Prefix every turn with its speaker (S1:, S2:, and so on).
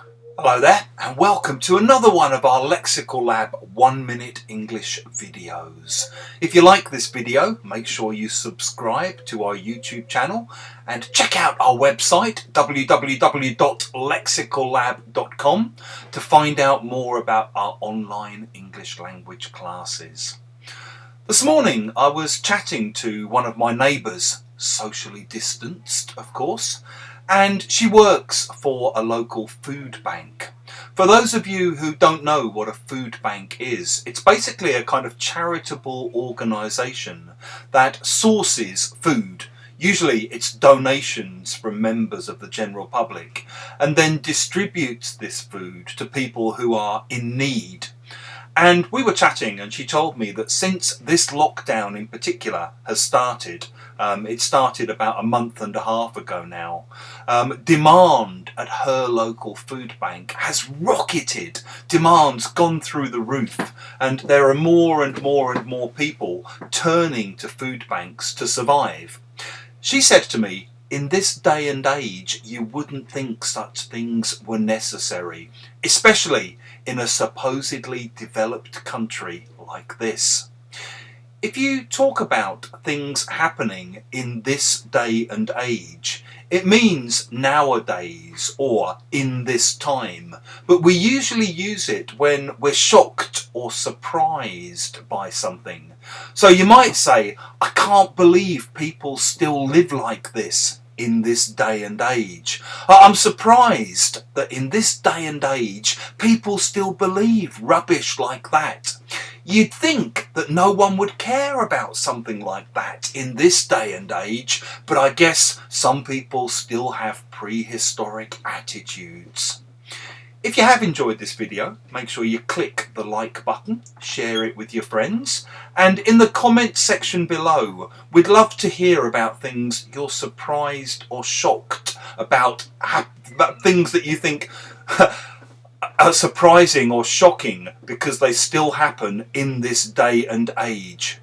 S1: Hello there and welcome to another one of our Lexical Lab 1 minute English videos. If you like this video, make sure you subscribe to our YouTube channel and check out our website www.lexicallab.com to find out more about our online English language classes. This morning I was chatting to one of my neighbours, socially distanced of course, and she works for a local food bank. For those of you who don't know what a food bank is, it's basically a kind of charitable organisation that sources food. Usually it's donations from members of the general public, and then distributes this food to people who are in need. And we were chatting and she told me that since this lockdown in particular has started, it started about a month and a half ago now, demand at her local food bank has rocketed. Demand's gone through the roof and there are more and more and more people turning to food banks to survive. She said to me, in this day and age, you wouldn't think such things were necessary, especially in a supposedly developed country like this. If you talk about things happening in this day and age, it means nowadays or in this time, but we usually use it when we're shocked or surprised by something. So you might say, I can't believe people still live like this in this day and age. I'm surprised that in this day and age people still believe rubbish like that. You'd think that no one would care about something like that in this day and age, but I guess some people still have prehistoric attitudes. If you have enjoyed this video, make sure you click the like button, share it with your friends, and in the comments section below, we'd love to hear about things you're surprised or shocked about things that you think are surprising or shocking because they still happen in this day and age.